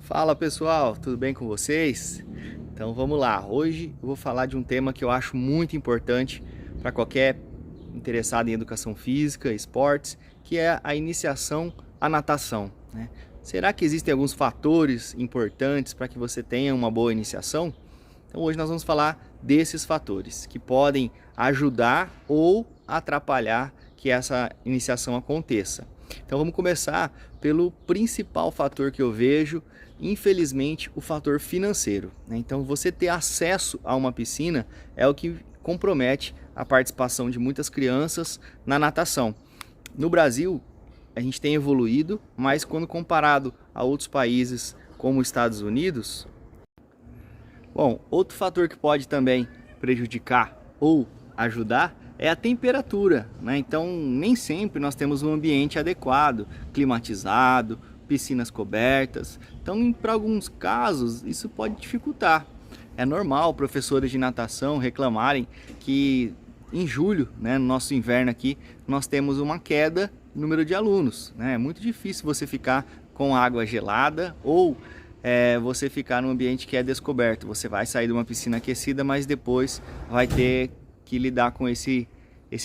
Fala pessoal, tudo bem com vocês? Então vamos lá, hoje eu vou falar de um tema que eu acho muito importante para qualquer interessado em educação física, esportes, que é a iniciação à natação, né? Será que existem alguns fatores importantes para que você tenha uma boa iniciação? Então hoje nós vamos falar desses fatores que podem ajudar ou atrapalhar que essa iniciação aconteça. Então vamos começar pelo principal fator que eu vejo, infelizmente, o fator financeiro, né? Então você ter acesso a uma piscina é o que compromete a participação de muitas crianças na natação. No Brasil, a gente tem evoluído, mas quando comparado a outros países como os Estados Unidos, bom, outro fator que pode também prejudicar ou ajudar é a temperatura, né? Então nem sempre nós temos um ambiente adequado, climatizado, piscinas cobertas. Então, para alguns casos, isso pode dificultar. É normal professores de natação reclamarem que em julho, né, no nosso inverno aqui, nós temos uma queda no número de alunos, né? É muito difícil você ficar com água gelada ou você ficar num ambiente que é descoberto. Você vai sair de uma piscina aquecida, mas depois vai ter que lidar com esse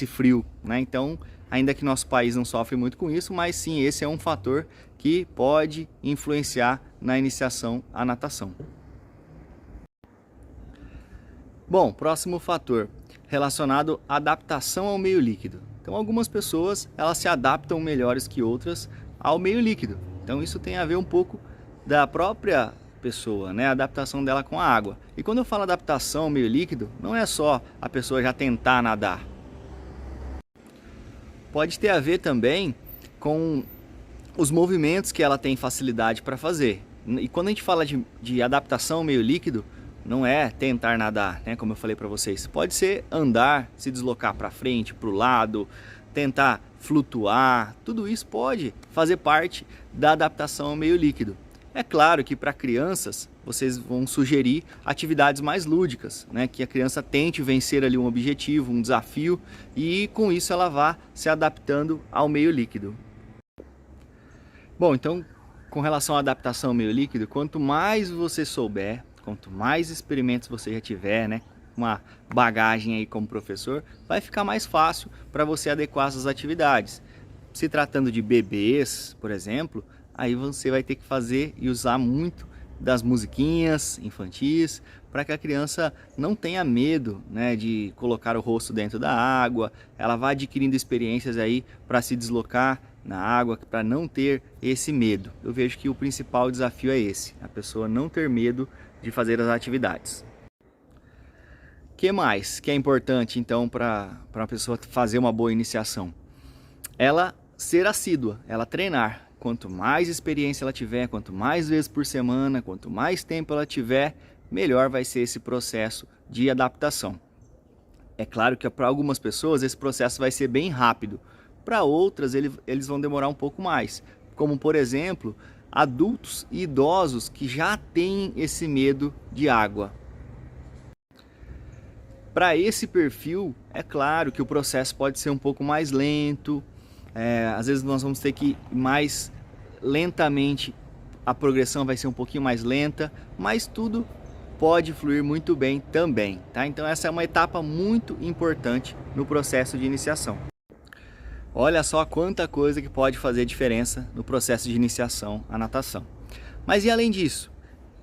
frio, né? Então, ainda que nosso país não sofre muito com isso, mas sim, esse é um fator que pode influenciar na iniciação à natação. Bom, próximo fator relacionado à adaptação ao meio líquido. Então, algumas pessoas elas se adaptam melhores que outras ao meio líquido. Então, isso tem a ver um pouco da própria pessoa, né? A adaptação dela com a água. E quando eu falo adaptação ao meio líquido, não é só a pessoa já tentar nadar. Pode ter a ver também com os movimentos que ela tem facilidade para fazer. E quando a gente fala de adaptação ao meio líquido, não é tentar nadar, né? Como eu falei para vocês. Pode ser andar, se deslocar para frente, para o lado, tentar flutuar. Tudo isso pode fazer parte da adaptação ao meio líquido. É claro que para crianças, vocês vão sugerir atividades mais lúdicas, né? Que a criança tente vencer ali um objetivo, um desafio, e com isso ela vá se adaptando ao meio líquido. Bom, então, com relação à adaptação ao meio líquido, quanto mais você souber, quanto mais experimentos você já tiver, né? Uma bagagem aí como professor, vai ficar mais fácil para você adequar essas atividades. Se tratando de bebês, por exemplo, aí você vai ter que fazer e usar muito das musiquinhas infantis para que a criança não tenha medo, né, de colocar o rosto dentro da água. Ela vai adquirindo experiências aí para se deslocar na água, para não ter esse medo. Eu vejo que o principal desafio é esse, a pessoa não ter medo de fazer as atividades. O que mais que é importante então para uma pessoa fazer uma boa iniciação? Ela ser assídua, ela treinar. Quanto mais experiência ela tiver, quanto mais vezes por semana, quanto mais tempo ela tiver, melhor vai ser esse processo de adaptação. É claro que para algumas pessoas esse processo vai ser bem rápido, para outras eles vão demorar um pouco mais, como por exemplo, adultos e idosos que já têm esse medo de água. Para esse perfil, é claro que o processo pode ser um pouco mais lento. Às vezes nós vamos ter que ir mais lentamente, a progressão vai ser um pouquinho mais lenta, mas tudo pode fluir muito bem também, tá? Então essa é uma etapa muito importante no processo de iniciação. Olha só quanta coisa que pode fazer diferença no processo de iniciação à natação. Mas e além disso?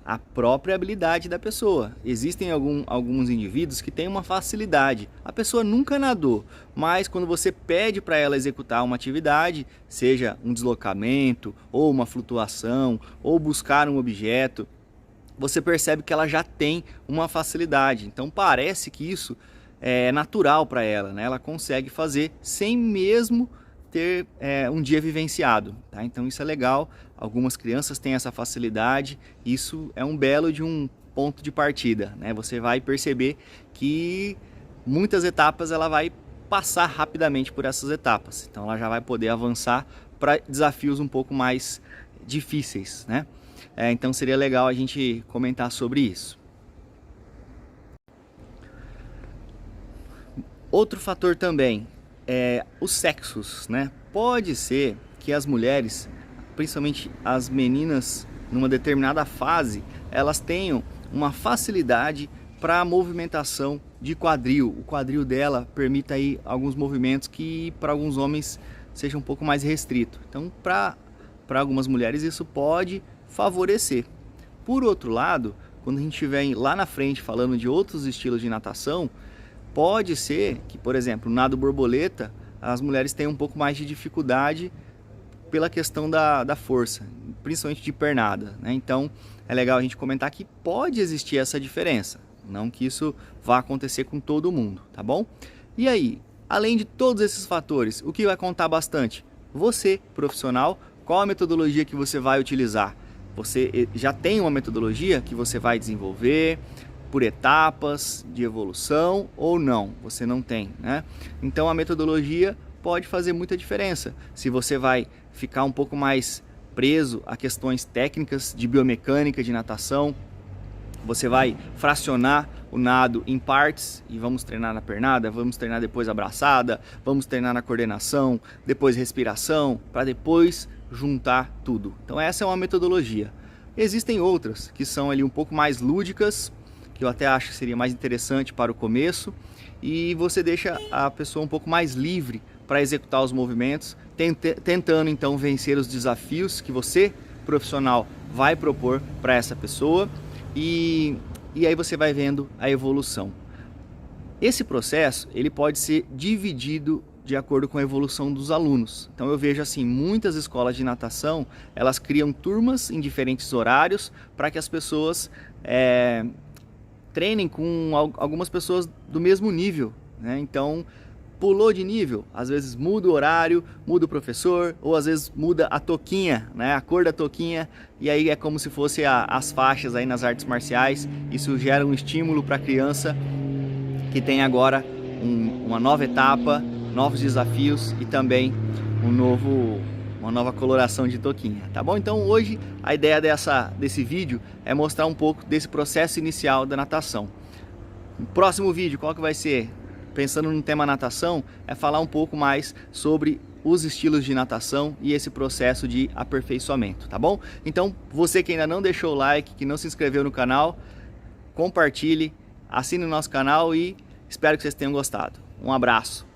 A própria habilidade da pessoa. Existem alguns indivíduos que têm uma facilidade. A pessoa nunca nadou, mas quando você pede para ela executar uma atividade, seja um deslocamento, ou uma flutuação, ou buscar um objeto, você percebe que ela já tem uma facilidade. Então parece que isso é natural para ela, né? Ela consegue fazer sem mesmo ter um dia vivenciado, tá? Então isso é legal, algumas crianças têm essa facilidade, isso é um belo de um ponto de partida, né? Você vai perceber que muitas etapas ela vai passar rapidamente por essas etapas, então ela já vai poder avançar para desafios um pouco mais difíceis, né? Então seria legal a gente comentar sobre isso. Outro fator também os sexos, né? Pode ser que as mulheres, principalmente as meninas numa determinada fase, elas tenham uma facilidade para a movimentação de quadril. O quadril dela permite aí alguns movimentos que para alguns homens seja um pouco mais restrito. Então, para algumas mulheres isso pode favorecer. Por outro lado, quando a gente estiver lá na frente falando de outros estilos de natação, pode ser que, por exemplo, no nado borboleta, as mulheres tenham um pouco mais de dificuldade pela questão da força, principalmente de pernada, né? Então é legal a gente comentar que pode existir essa diferença, não que isso vá acontecer com todo mundo, tá bom? E aí, além de todos esses fatores, o que vai contar bastante? Você, profissional, qual a metodologia que você vai utilizar? Você já tem uma metodologia que você vai desenvolver por etapas de evolução ou não? Você não tem, né? Então a metodologia pode fazer muita diferença. Se você vai ficar um pouco mais preso a questões técnicas de biomecânica de natação, você vai fracionar o nado em partes e vamos treinar na pernada, vamos treinar depois a braçada, vamos treinar na coordenação, depois respiração, para depois juntar tudo. Então essa é uma metodologia. Existem outras que são ali um pouco mais lúdicas, que eu até acho que seria mais interessante para o começo, e você deixa a pessoa um pouco mais livre para executar os movimentos, tentando então vencer os desafios que você, profissional, vai propor para essa pessoa, e aí você vai vendo a evolução. Esse processo ele pode ser dividido de acordo com a evolução dos alunos. Então eu vejo assim, muitas escolas de natação, elas criam turmas em diferentes horários para que as pessoas treinem com algumas pessoas do mesmo nível, né? Então pulou de nível, às vezes muda o horário, muda o professor, ou às vezes muda a touquinha, né? A cor da touquinha, e aí é como se fosse as faixas aí nas artes marciais. Isso gera um estímulo para a criança que tem agora uma nova etapa, novos desafios e também uma nova coloração de touquinha, tá bom? Então hoje a ideia desse vídeo é mostrar um pouco desse processo inicial da natação. O próximo vídeo, qual que vai ser? Pensando no tema natação, é falar um pouco mais sobre os estilos de natação e esse processo de aperfeiçoamento, tá bom? Então, você que ainda não deixou o like, que não se inscreveu no canal, compartilhe, assine o nosso canal e espero que vocês tenham gostado. Um abraço!